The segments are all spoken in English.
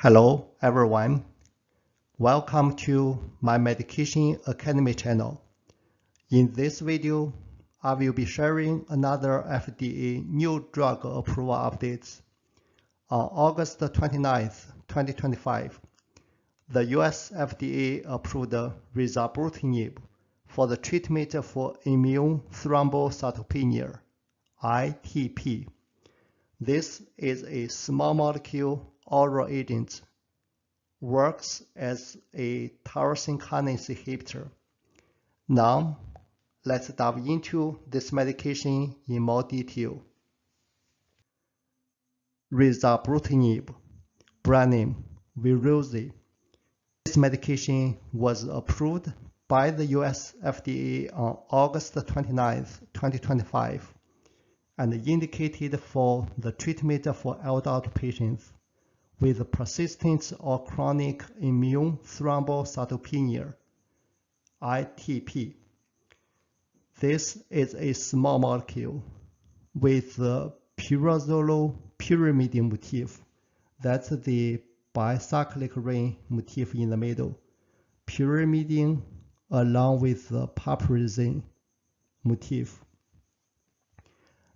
Hello everyone, welcome to my Medication Academy channel. In this video, I will be sharing another FDA new drug approval updates. On August 29, 2025, the US FDA approved rilzabrutinib for the treatment for immune thrombocytopenia, ITP. This is a small molecule oral agent, works as a tyrosine kinase inhibitor. Now, let's dive into this medication in more detail. Rilzabrutinib, brand name Wayrilz. This medication was approved by the US FDA on August 29, 2025, and indicated for the treatment for adult patients with persistent or chronic immune thrombocytopenia, ITP. This is a small molecule with the pyrazole pyrimidine motif. That's the bicyclic ring motif in the middle. Pyrimidine along with the piperazine motif.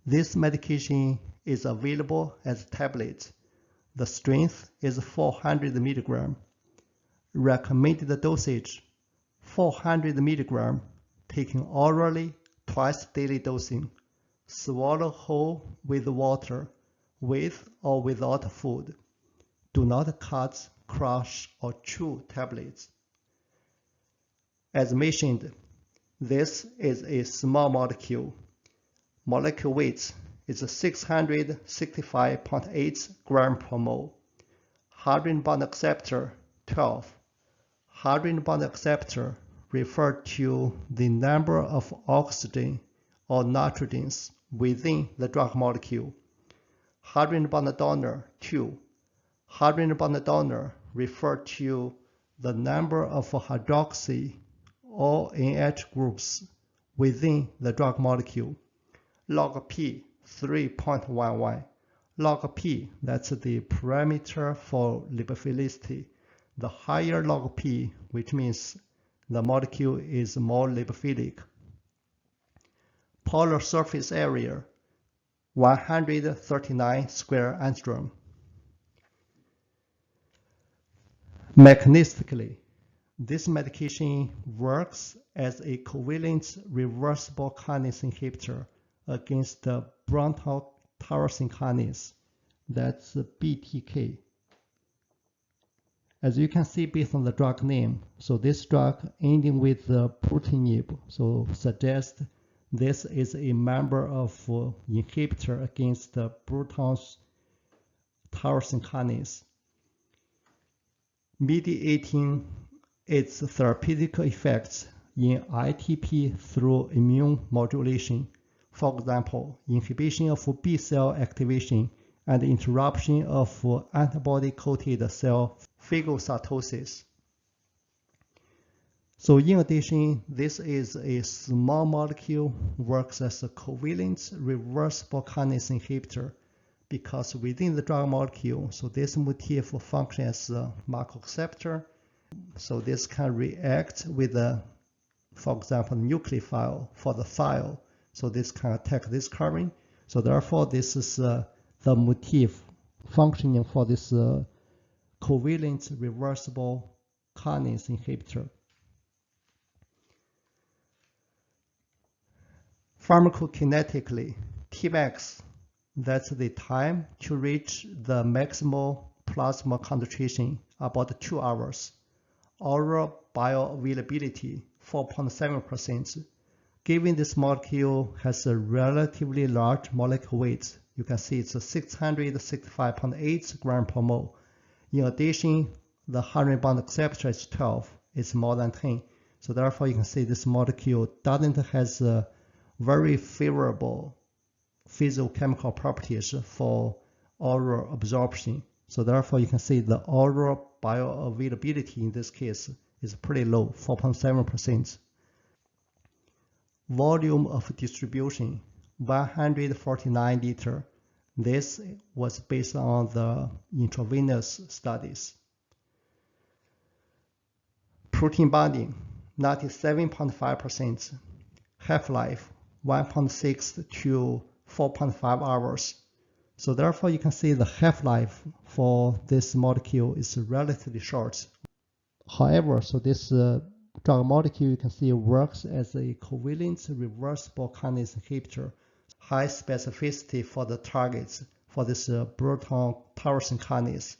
This medication is available as tablets. The strength is 400 mg. Recommended dosage 400 mg, taken orally twice daily dosing. Swallow whole with water, with or without food. Do not cut, crush, or chew tablets. As mentioned, this is a small molecule. Molecular weight is 665.8 gram per mole. Hydrogen bond acceptor 12. Hydrogen bond acceptor refers to the number of oxygen or nitrogens within the drug molecule. Hydrogen bond donor 2. Hydrogen bond donor refers to the number of hydroxy or NH groups within the drug molecule. Log P 3.11. Log P, that's the parameter for lipophilicity. The higher log P, which means the molecule is more lipophilic. Polar surface area 139 square angstrom. Mechanistically, this medication works as a covalent reversible kinase inhibitor against the bronchial tyrosine kinase, that's BTK. As you can see based on the drug name, so this drug ending with the brutinib, so suggests this is a member of inhibitor against the bronchial tyrosine kinase, mediating its therapeutic effects in ITP through immune modulation. For example, inhibition of B cell activation and interruption of antibody-coated cell phagocytosis. So in addition, this is a small molecule, works as a covalent reversible kinase inhibitor because within the drug molecule, so this motif functions as a Markov receptor. So this can react with the, for example, nucleophile for the thiol. So this can attack this carbon. So therefore, this is the motif functioning for this covalent reversible kinase inhibitor. Pharmacokinetically, Tmax, that's the time to reach the maximal plasma concentration, about 2 hours. Oral bioavailability 4.7%. Given this molecule has a relatively large molecular weight, you can see it's 665.8 gram per mole. In addition, the hydrogen bond acceptor is 12. It's more than 10. So therefore, you can see this molecule doesn't has very favorable physiochemical properties for oral absorption. So therefore, you can see the oral bioavailability in this case is pretty low, 4.7%. Volume of distribution 149 liter. This was based on the intravenous studies. Protein binding, 97.5%. Half-life, 1.6 to 4.5 hours. So therefore, you can see the half-life for this molecule is relatively short. However, so this drug molecule, you can see, works as a covalent reversible kinase inhibitor. High specificity for the targets for this Bruton tyrosine kinase.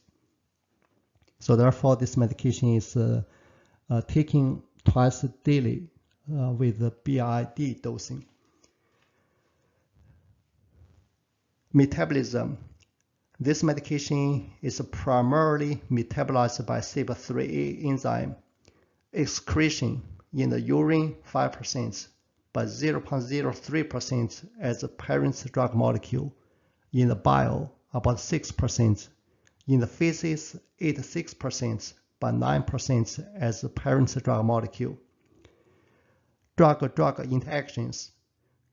So therefore, this medication is taken twice daily with the BID dosing. Metabolism. This medication is primarily metabolized by CYP3A enzyme. Excretion in the urine 5%, but 0.03% as a parent drug molecule. In the bile, about 6%. In the feces, 86%, but 9% as a parent drug molecule. Drug-drug interactions.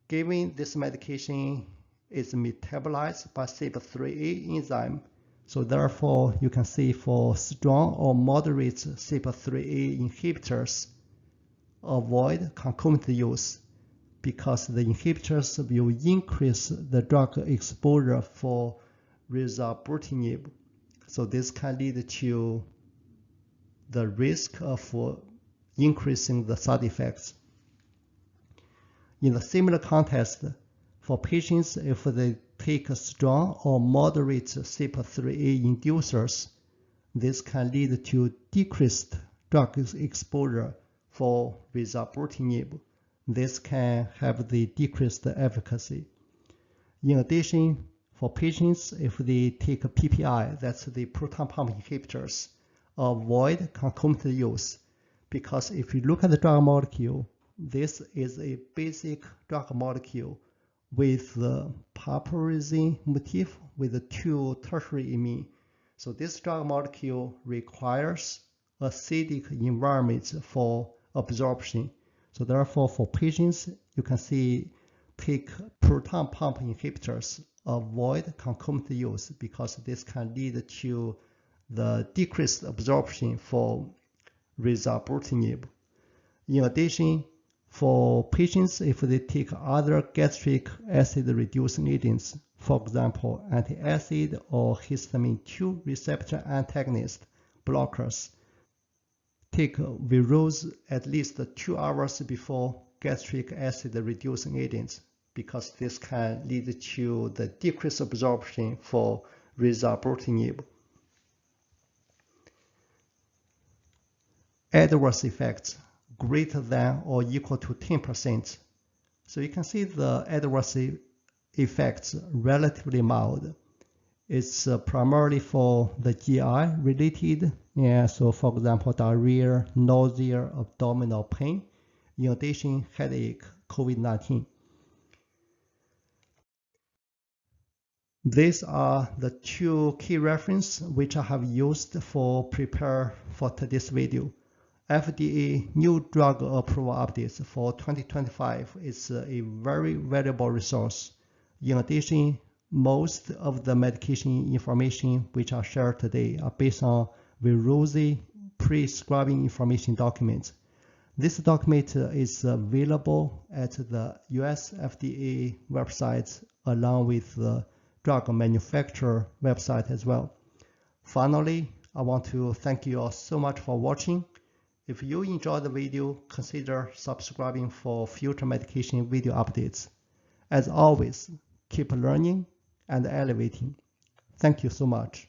Given this medication is metabolized by CYP3A enzyme, so therefore you can see for strong or moderate CYP3A inhibitors, avoid concomitant use because the inhibitors will increase the drug exposure for rilzabrutinib. So this can lead to the risk of increasing the side effects. In a similar context, for patients, if they take strong or moderate CYP3A inducers, this can lead to decreased drug exposure for rilzabrutinib. This can have the decreased efficacy. In addition, for patients, if they take PPI, that's the proton pump inhibitors, avoid concomitant use, because if you look at the drug molecule, this is a basic drug molecule with the piperazine motif with 2 tertiary imine. So this drug molecule requires acidic environment for absorption. So therefore, for patients, you can see take proton pump inhibitors, avoid concomitant use because this can lead to the decreased absorption for rilzabrutinib. In addition, for patients, if they take other gastric acid reducing agents, for example, antacid or histamine 2 receptor antagonist blockers, take Wayrilz at least 2 hours before gastric acid reducing agents because this can lead to the decreased absorption for rilzabrutinib. Adverse effects greater than or equal to 10%. So you can see the adverse effects relatively mild. It's primarily for the GI related, and so for example, diarrhea, nausea, abdominal pain, in addition, headache, COVID-19. These are the 2 key references which I have used for prepare for today's video. FDA new drug approval updates for 2025 is a very valuable resource. In addition, most of the medication information which I shared today are based on Wayrilz prescribing information document. This document is available at the US FDA website along with the drug manufacturer website as well. Finally, I want to thank you all so much for watching. If you enjoyed the video, consider subscribing for future medication video updates. As always, keep learning and elevating. Thank you so much.